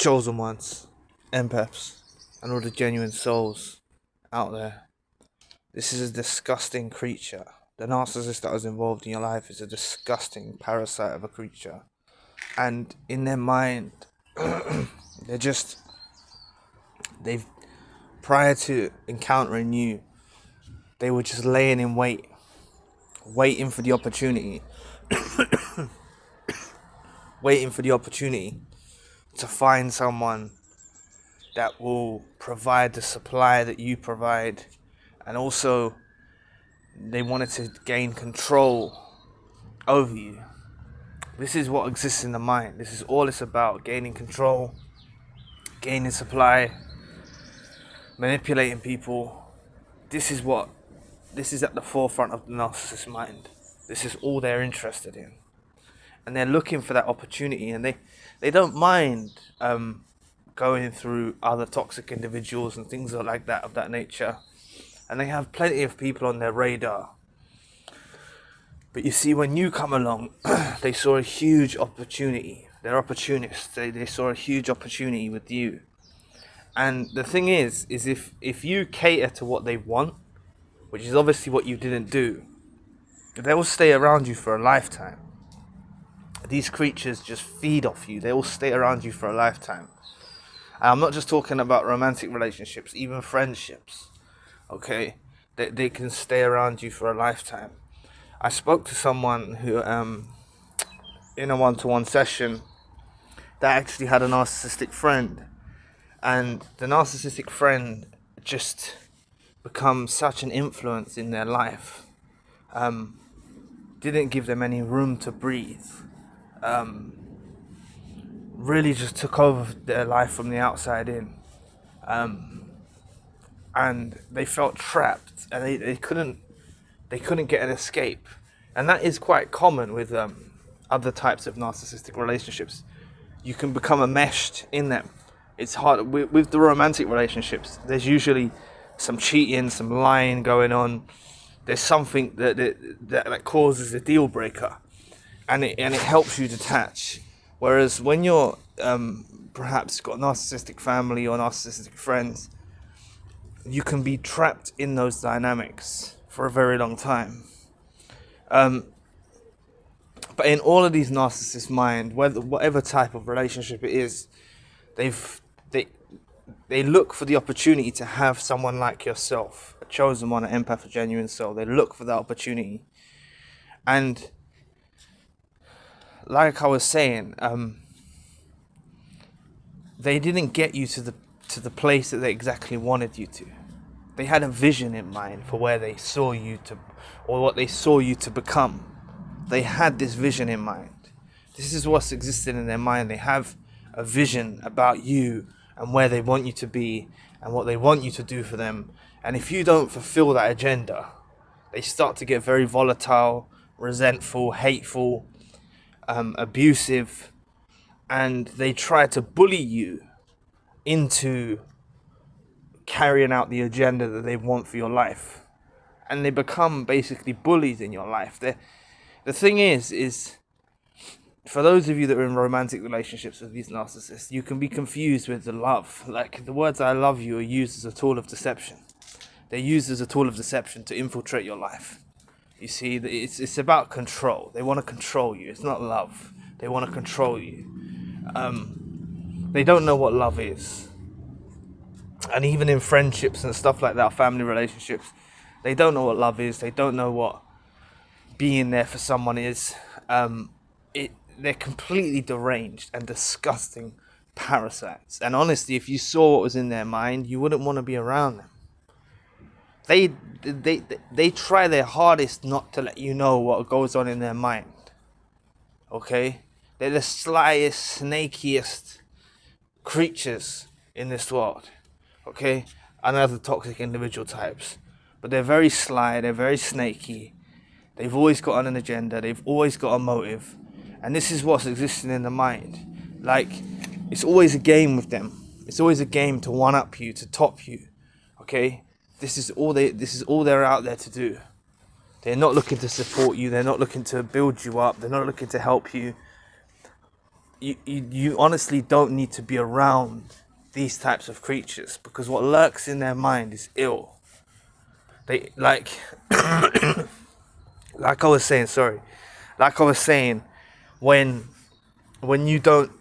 chosen ones, empaths, and all the genuine souls out there. This is a disgusting creature. The narcissist that was involved in your life is a disgusting parasite of a creature. And in their mind, they've, prior to encountering you, they were just laying in wait, waiting for the opportunity, waiting for the opportunity to find someone that will provide the supply that you provide. And also, they wanted to gain control over you. This is what exists in the mind. This is all it's about: gaining control, gaining supply, manipulating people. This is at the forefront of the narcissist mind. This is all they're interested in. And they're looking for that opportunity, and they don't mind going through other toxic individuals and things like that, of that nature. And they have plenty of people on their radar. But you see, when you come along, they saw a huge opportunity. They're opportunists. They saw a huge opportunity with you. And the thing is if you cater to what they want, which is obviously what you didn't do, they will stay around you for a lifetime. These creatures just feed off you. They will stay around you for a lifetime. And I'm not just talking about romantic relationships, even friendships. Okay? They can stay around you for a lifetime. I spoke to someone who, in a one-to-one session, that actually had a narcissistic friend. And the narcissistic friend just become such an influence in their life. Didn't give them any room to breathe. Really just took over their life from the outside in. And they felt trapped, and they couldn't get an escape. And that is quite common with other types of narcissistic relationships. You can become enmeshed in them. It's hard with the romantic relationships. There's usually some cheating, some lying going on. There's something that causes a deal breaker, and it helps you detach. Whereas when you're perhaps got a narcissistic family or narcissistic friends, you can be trapped in those dynamics for a very long time. But in all of these narcissists' mind, whatever type of relationship it is, they look for the opportunity to have someone like yourself, a chosen one, an empath, a genuine soul. They look for that opportunity. And like I was saying, they didn't get you to the place that they exactly wanted you to. They had a vision in mind for where they saw you to, or what they saw you to become. They had this vision in mind. This is what's existing in their mind. They have a vision about you and where they want you to be and what they want you to do for them. And if you don't fulfill that agenda, they start to get very volatile, resentful, hateful, abusive, and they try to bully you into carrying out the agenda that they want for your life. And they become basically bullies in your life. The thing is for those of you that are in romantic relationships with these narcissists, you can be confused with the love. Like, the words "I love you" are used as a tool of deception. They're used as a tool of deception to infiltrate your life. You see, it's about control. They want to control you. It's not love. They want to control you. They don't know what love is. And even in friendships and stuff like that, family relationships, they don't know what love is. They don't know what being there for someone is. They're completely deranged and disgusting parasites. And honestly, if you saw what was in their mind, you wouldn't want to be around them. They try their hardest not to let you know what goes on in their mind. Okay? They're the slyest, snakiest creatures in this world. Okay? And other toxic individual types. But they're very sly, they're very snaky. They've always got an agenda, they've always got a motive. And this is what's existing in the mind. Like, it's always a game with them. It's always a game to one-up you, to top you. Okay? This is all they're out there to do. They're not looking to support you, they're not looking to build you up, they're not looking to help you. you honestly don't need to be around these types of creatures, because what lurks in their mind is ill. They like I was saying, sorry, like I was saying, when you don't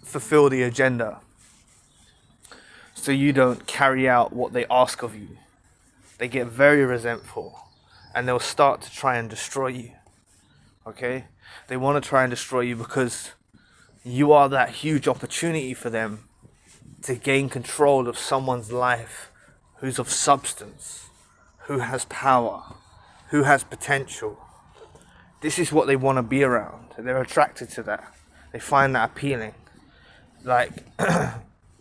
fulfill the agenda, so you don't carry out what they ask of you, they get very resentful, and they'll start to try and destroy you. Okay, they want to try and destroy you because you are that huge opportunity for them to gain control of someone's life who's of substance, who has power, who has potential. This is what they want to be around. They're attracted to that. They find that appealing. Like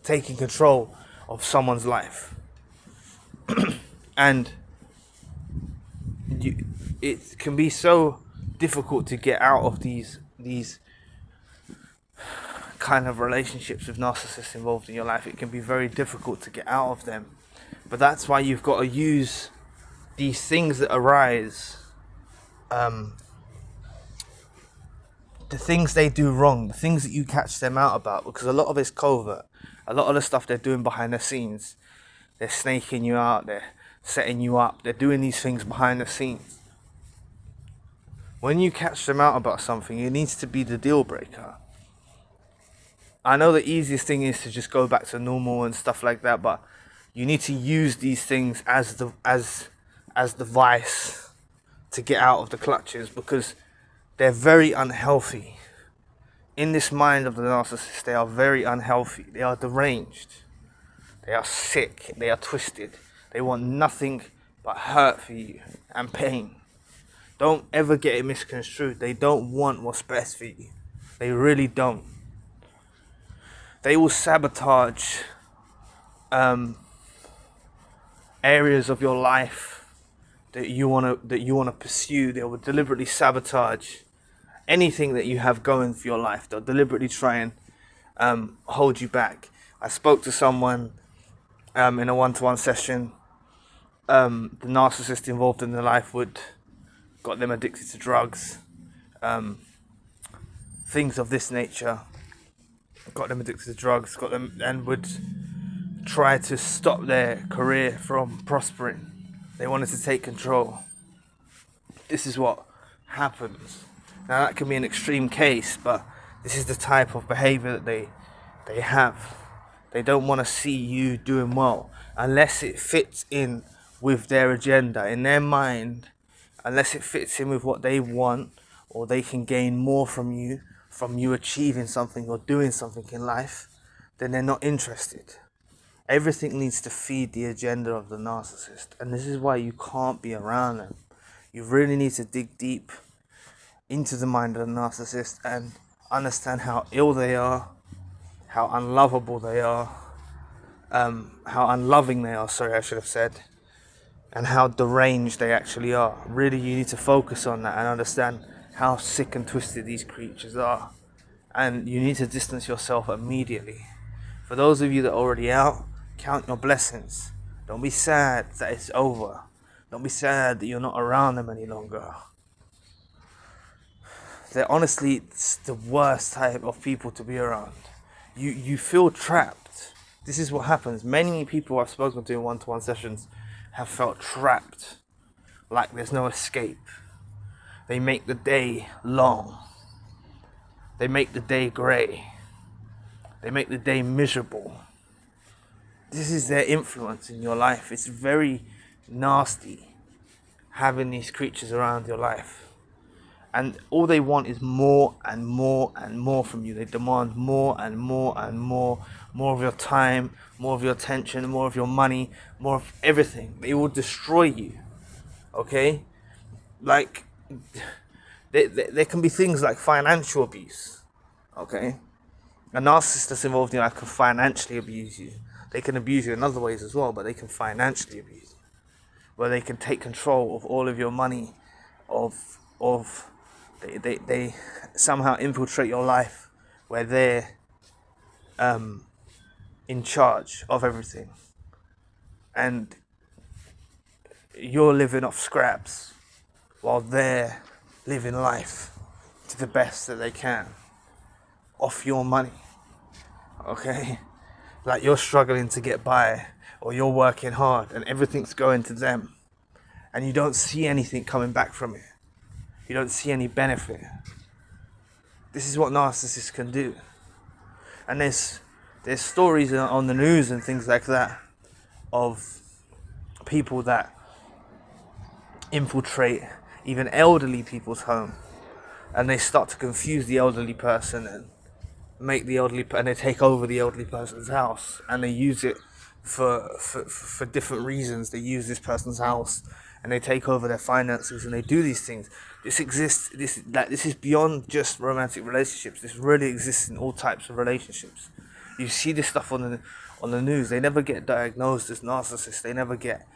taking control of someone's life. And it can be so difficult to get out of these kind of relationships with narcissists involved in your life. It can be very difficult to get out of them. But that's why you've got to use these things that arise, the things they do wrong, the things that you catch them out about, because a lot of it's covert. A lot of the stuff they're doing behind the scenes, they're snaking you out, they're setting you up, they're doing these things behind the scenes. When you catch them out about something, it needs to be the deal breaker. I know the easiest thing is to just go back to normal and stuff like that, but you need to use these things as the vice to get out of the clutches, because they're very unhealthy. In this mind of the narcissist, they are very unhealthy. They are deranged. They are sick. They are twisted. They want nothing but hurt for you and pain. Don't ever get it misconstrued. They don't want what's best for you. They really don't. They will sabotage areas of your life that you want to pursue. They will deliberately sabotage anything that you have going for your life. They'll deliberately try and hold you back. I spoke to someone in a one-to-one session. The narcissist involved in their life got them addicted to drugs, things of this nature. Got them addicted to drugs, got them, and would try to stop their career from prospering. They wanted to take control. This is what happens. Now that can be an extreme case, but this is the type of behavior that they have. They don't want to see you doing well unless it fits in with their agenda. In their mind, unless it fits in with what they want, or they can gain more from you achieving something or doing something in life, then they're not interested. Everything needs to feed the agenda of the narcissist, and this is why you can't be around them. You really need to dig deep into the mind of the narcissist and understand how ill they are, how unlovable they are, how unloving they are, I should have said, and how deranged they actually are. Really, you need to focus on that and understand how sick and twisted these creatures are. And you need to distance yourself immediately. For those of you that are already out, count your blessings. Don't be sad that it's over. Don't be sad that you're not around them any longer. They're honestly the worst type of people to be around. You feel trapped. This is what happens. Many people I've spoken to in one-to-one sessions have felt trapped, like there's no escape. They make the day long. They make the day grey. They make the day miserable. This is their influence in your life. It's very nasty having these creatures around your life. And all they want is more and more and more from you. They demand more and more and more. More of your time, more of your attention, more of your money, more of everything. They will destroy you. Okay? Like, there can be things like financial abuse. Okay? A narcissist that's involved in your life can financially abuse you. They can abuse you in other ways as well, but they can financially abuse you. Where they can take control of all of your money, they somehow infiltrate your life, where they're in charge of everything, and you're living off scraps while they're living life to the best that they can. off your money. Okay? Like you're struggling to get by, or you're working hard and everything's going to them, and you don't see anything coming back from it. You don't see any benefit. This is what narcissists can do. And there's stories on the news and things like that of people that infiltrate even elderly people's home, and they start to confuse the elderly person and make the elderly, and they take over the elderly person's house, and they use it for different reasons. They use this person's house and they take over their finances, and they do these things. This exists. This is beyond just romantic relationships. This really exists in all types of relationships. You see this stuff on the news. They never get diagnosed as narcissists. They never get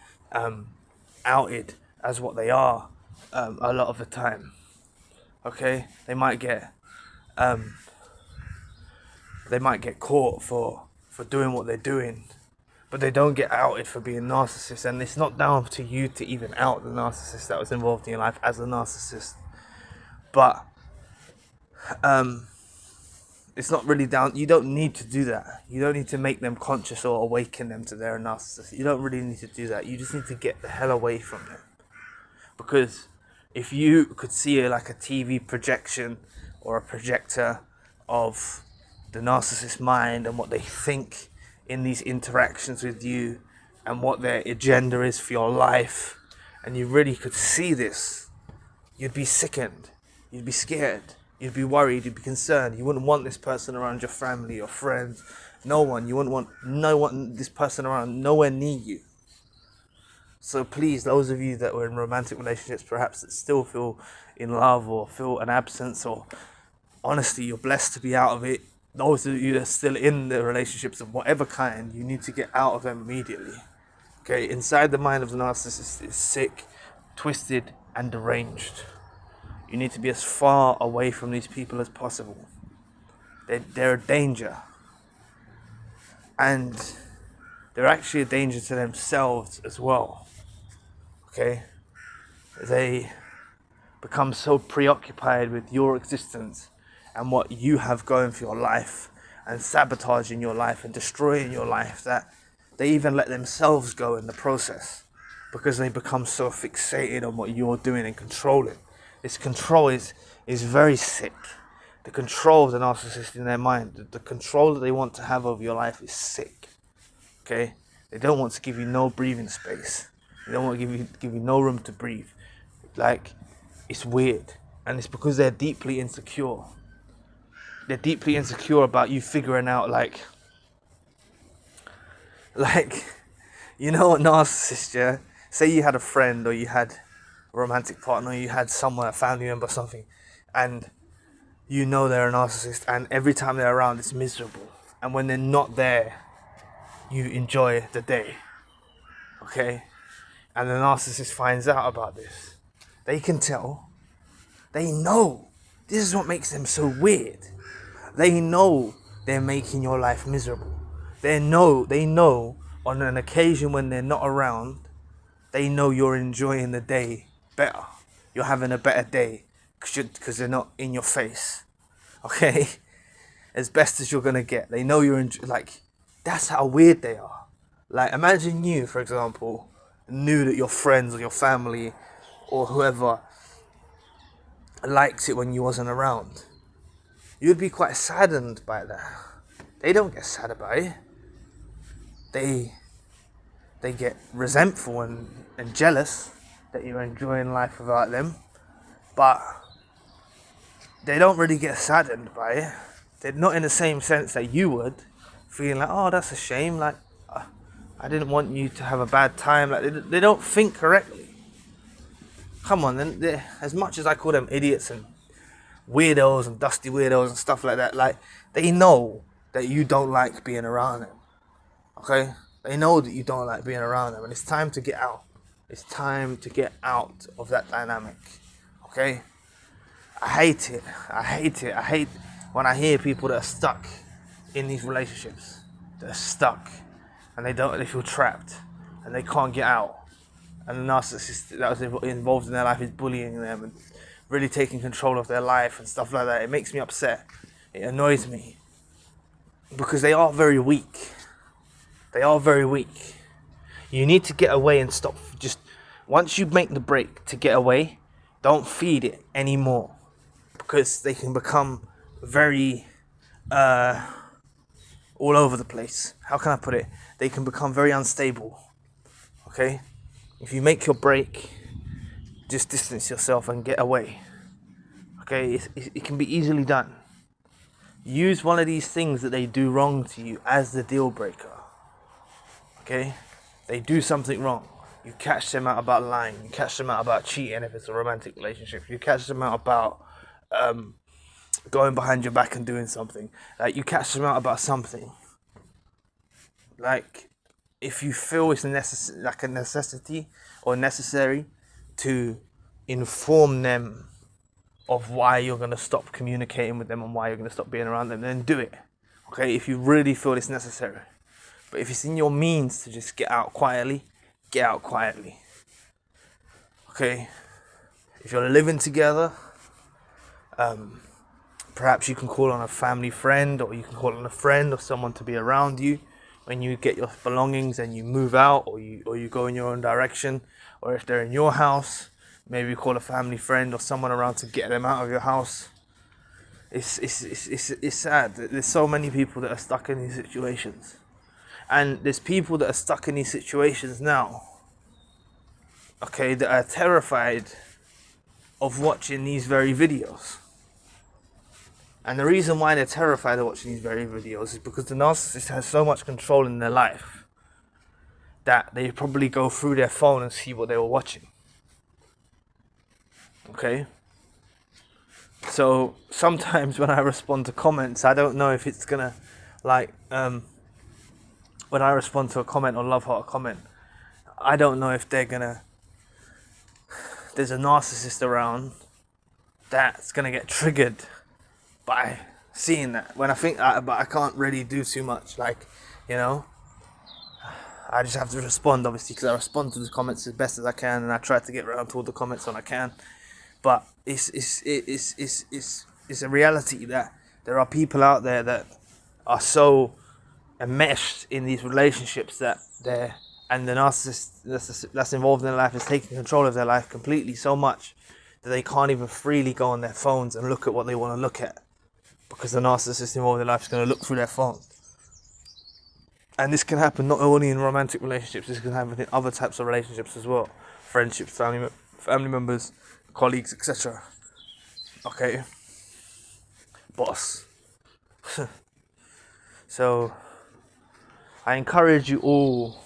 outed as what they are a lot of the time. Okay, they might get caught for doing what they're doing, but they don't get outed for being narcissists. And it's not down to you to even out the narcissist that was involved in your life as a narcissist. But it's not really down. You don't need to do that. You don't need to make them conscious or awaken them to their narcissist. You don't really need to do that. You just need to get the hell away from them. Because if you could see like a TV projection or a projector of the narcissist mind and what they think in these interactions with you and what their agenda is for your life, and you really could see this, you'd be sickened, you'd be scared, you'd be worried, you'd be concerned. You wouldn't want this person around your family, your friends, no one. You wouldn't want this person around, nowhere near you. So please, those of you that were in romantic relationships, perhaps that still feel in love or feel an absence, or honestly you're blessed to be out of it, those of you that are still in the relationships of whatever kind, you need to get out of them immediately. Okay, inside the mind of the narcissist is sick, twisted, and deranged. You need to be as far away from these people as possible. They're a danger. And they're actually a danger to themselves as well. Okay? They become so preoccupied with your existence and what you have going for your life, and sabotaging your life and destroying your life, that they even let themselves go in the process, because they become so fixated on what you're doing and controlling. This control is very sick. The control of the narcissist in their mind, the control that they want to have over your life is sick. Okay? They don't want to give you no breathing space. They don't want to give you no room to breathe. Like, it's weird. And it's because they're deeply insecure. They're deeply insecure about you figuring out, like, you know, a narcissist, yeah? Say you had a friend, or you had a romantic partner, or you had someone, a family member or something, and you know they're a narcissist, and every time they're around it's miserable. And when they're not there, you enjoy the day. Okay? And the narcissist finds out about this. They can tell. They know. This is what makes them so weird. They know they're making your life miserable. They know on an occasion when they're not around, they know you're enjoying the day better. You're having a better day because they're not in your face. Okay? As best as you're going to get. They know you're like, that's how weird they are. Like, imagine you, for example, knew that your friends or your family or whoever liked it when you wasn't around. You'd be quite saddened by that. They don't get sad about it. They get resentful and jealous that you're enjoying life without them. But they don't really get saddened by it. They're not in the same sense that you would, feeling like, oh, that's a shame. Like, I didn't want you to have a bad time. Like, they don't think correctly. Come on, then. As much as I call them idiots and weirdos and dusty weirdos and stuff like that, like, they know that you don't like being around them. Okay? They know that you don't like being around them, and it's time to get out. It's time to get out of that dynamic. Okay? I hate it. I hate when I hear people that are stuck in these relationships. They're stuck and they feel trapped and they can't get out. And the narcissist that was involved in their life is bullying them and really taking control of their life and stuff like that. It makes me upset. It annoys me because they are very weak. They are very weak. You need to get away and stop. Just once you make the break to get away, don't feed it anymore, because they can become very all over the place. How can I put it? They can become very unstable. Okay? If you make your break, just distance yourself and get away. Okay? It can be easily done. Use one of these things that they do wrong to you as the deal breaker. Okay? They do something wrong. You catch them out about lying. You catch them out about cheating if it's a romantic relationship. You catch them out about going behind your back and doing something. Like, you catch them out about something. Like, if you feel it's like a necessity or necessary to inform them of why you're going to stop communicating with them and why you're going to stop being around them, then do it. Okay? If you really feel it's necessary. But if it's in your means to just get out quietly, get out quietly. Okay? If you're living together, perhaps you can call on a family friend, or you can call on a friend or someone to be around you when you get your belongings and you move out, or you go in your own direction. Or if they're in your house, maybe call a family friend or someone around to get them out of your house. It's sad. There's so many people that are stuck in these situations. And there's people that are stuck in these situations now, okay, that are terrified of watching these very videos. And the reason why they're terrified of watching these very videos is because the narcissist has so much control in their life that they probably go through their phone and see what they were watching. Okay? So sometimes when I respond to comments, I don't know if it's gonna, like, when I respond to a comment or love heart comment, I don't know if there's a narcissist around that's gonna get triggered by seeing that. When I think, but I can't really do too much. Like, you know, I just have to respond, obviously, because I respond to the comments as best as I can, and I try to get around to all the comments when I can. But it's a reality that there are people out there that are so enmeshed in these relationships and the narcissist that's involved in their life is taking control of their life completely, so much that they can't even freely go on their phones and look at what they want to look at, because the narcissist involved in their life is going to look through their phone. And this can happen not only in romantic relationships, this can happen in other types of relationships as well. Friendships, family members, colleagues, etc. Okay? Boss. So I encourage you all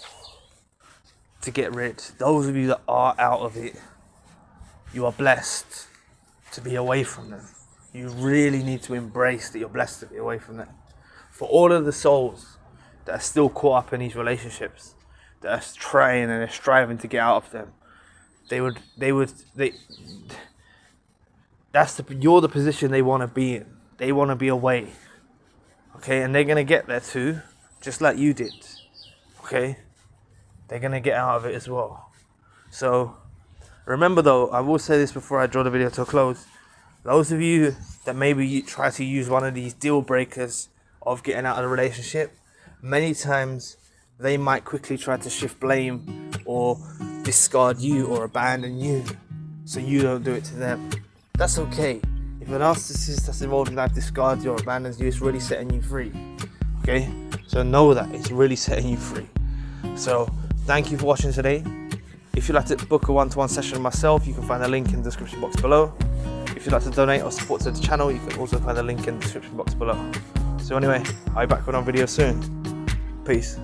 to get rid. Those of you that are out of it, you are blessed to be away from them. You really need to embrace that you're blessed to be away from them. For all of the souls that are still caught up in these relationships, that are trying and are striving to get out of them, you're the position they want to be in. They want to be away. Okay, and they're going to get there too, just like you did. Okay, they're going to get out of it as well. So remember though, I will say this before I draw the video to a close. Those of you that maybe you try to use one of these deal breakers of getting out of the relationship, many times they might quickly try to shift blame or discard you or abandon you so you don't do it to them. That's okay. If a narcissist that's involved in life discards you or abandons you, it's really setting you free. Okay? So know that it's really setting you free. So thank you for watching today. If you'd like to book a one-to-one session with myself, you can find the link in the description box below. If you'd like to donate or support to the channel, you can also find the link in the description box below. So anyway, I'll be back with another video soon. Peace.